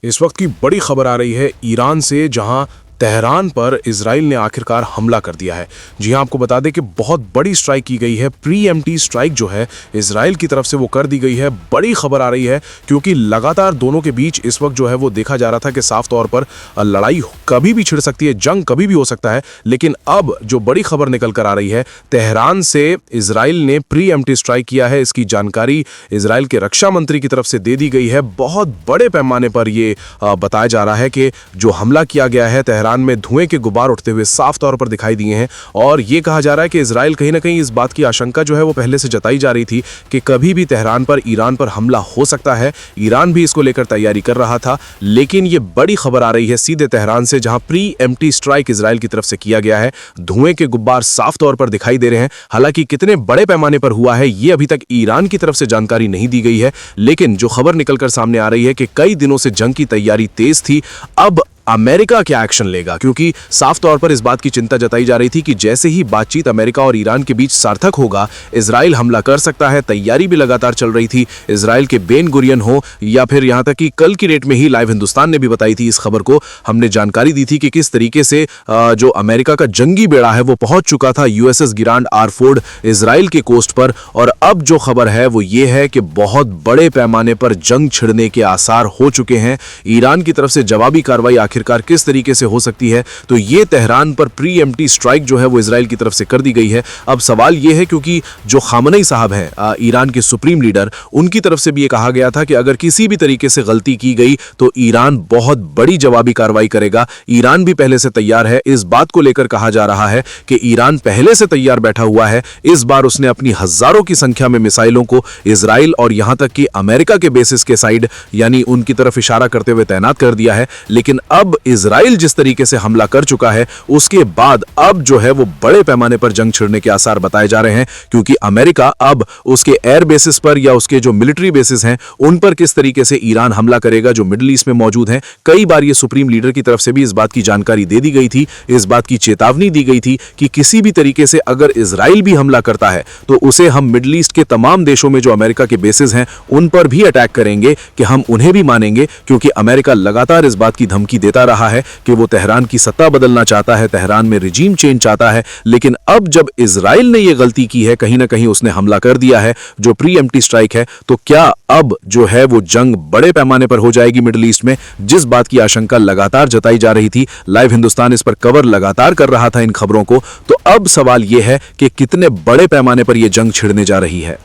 इस वक्त की बड़ी खबर आ रही है ईरान से, जहां तेहरान पर इजराइल ने आखिरकार हमला कर दिया है। जी हां, आपको बता दें कि बहुत बड़ी स्ट्राइक की गई है। प्रीएम्प्टिव स्ट्राइक जो है इजराइल की तरफ से वो कर दी गई है। बड़ी खबर आ रही है क्योंकि लगातार दोनों के बीच इस वक्त जो है वो देखा जा रहा था कि साफ तौर पर लड़ाई कभी भी छिड़ सकती है, जंग कभी भी हो सकता है। लेकिन अब जो बड़ी खबर निकल कर आ रही है, तेहरान से इजराइल ने प्रीएम्प्टिव स्ट्राइक किया है। इसकी जानकारी इजराइल के रक्षा मंत्री की तरफ से दे दी गई है। बहुत बड़े पैमाने पर ये बताया जा रहा है कि जो हमला किया गया है तेहरान में धुएं के गुबार उठते हुए साफ तौर पर दिखाई दिए हैं। और ये कहा जा रहा है कि इजराइल कहीं ना कहीं इस बात की आशंका जो है वो पहले से जताई जा रही थी कि कभी भी तेहरान पर ईरान पर हमला हो सकता है। ईरान भी इसको लेकर तैयारी कर रहा था, लेकिन ये बड़ी खबर आ रही है सीधे तेहरान से, जहां प्रीएम्प्टिव स्ट्राइक इजराइल की तरफ से किया गया है। धुएं के गुब्बार साफ तौर पर दिखाई दे रहे हैं। हालांकि कितने बड़े पैमाने पर हुआ है ये अभी तक ईरान की तरफ से जानकारी नहीं दी गई है, लेकिन जो खबर निकलकर सामने आ रही है कि कई दिनों से जंग की तैयारी तेज थी। अब अमेरिका क्या एक्शन लेगा, क्योंकि साफ तौर पर इस बात की चिंता जताई जा रही थी कि जैसे ही बातचीत अमेरिका और ईरान के बीच सार्थक होगा, इजराइल हमला कर सकता है। तैयारी भी लगातार चल रही थी। इजराइल के बेन गुरियन हो या फिर यहां तक कि कल की डेट में ही लाइव हिंदुस्तान ने भी बताई थी इस खबर को। हमने जानकारी दी थी कि किस तरीके से जो अमेरिका का जंगी बेड़ा है वो पहुंच चुका था यूएसएस गिरांड आर फोर्ड इजराइल के कोस्ट पर। और अब जो खबर है वो ये है कि बहुत बड़े पैमाने पर जंग छिड़ने के आसार हो चुके हैं। ईरान की तरफ से जवाबी कार्रवाई आखिरकार किस तरीके से हो सकती है, तो ये तेहरान पर प्रीएम्प्टिव स्ट्राइक जो है वो इजराइल की तरफ से कर दी गई है। अब सवाल ये है, क्योंकि जो खामनेई साहब हैं ईरान के सुप्रीम लीडर, उनकी तरफ से भी ये कहा गया था कि अगर किसी भी तरीके से गलती की गई तो ईरान बहुत बड़ी जवाबी कार्रवाई करेगा। ईरान भी पहले से तैयार है। इस बात को लेकर कहा जा रहा है कि ईरान पहले से तैयार बैठा हुआ है। इस बार उसने अपनी हजारों की संख्या में मिसाइलों को इजराइल और यहां तक कि अमेरिका के बेसिस के साइड यानी उनकी तरफ इशारा करते हुए तैनात कर दिया है। लेकिन अब इजराइल जिस तरीके से हमला कर चुका है, उसके बाद अब जो है वो बड़े पैमाने पर जंग छिड़ने के आसार बताए जा रहे हैं, क्योंकि अमेरिका अब उसके एयर बेसिस पर या उसके जो मिलिट्री बेसिस हैं उन पर किस तरीके से ईरान हमला करेगा जो मिडिल ईस्ट में मौजूद हैं। कई बार ये सुप्रीम लीडर की तरफ से भी इस बात की जानकारी दे दी गई थी, इस बात की चेतावनी दी गई थी कि किसी भी तरीके से अगर इजराइल भी हमला करता है तो उसे हम मिडिल ईस्ट के तमाम देशों में जो अमेरिका के बेसिस हैं उन पर भी अटैक करेंगे, कि हम उन्हें भी मानेंगे। क्योंकि अमेरिका लगातार इस बात की धमकी देता रहा है कि वो तेहरान की सत्ता बदलना चाहता है, तेहरान में रिजीम चेंज चाहता है। लेकिन अब जब इजराइल ने ये गलती की है, कहीं ना कहीं उसने हमला कर दिया है जो प्रीएम्प्टिव स्ट्राइक है, तो क्या अब जो है वो जंग बड़े पैमाने पर हो जाएगी मिडिल ईस्ट में, जिस बात की आशंका लगातार जताई जा रही थी। लाइव हिंदुस्तान इस पर कवर लगातार कर रहा था इन खबरों को। तो अब सवाल यह है कि कितने बड़े पैमाने पर यह जंग छिड़ने जा रही है।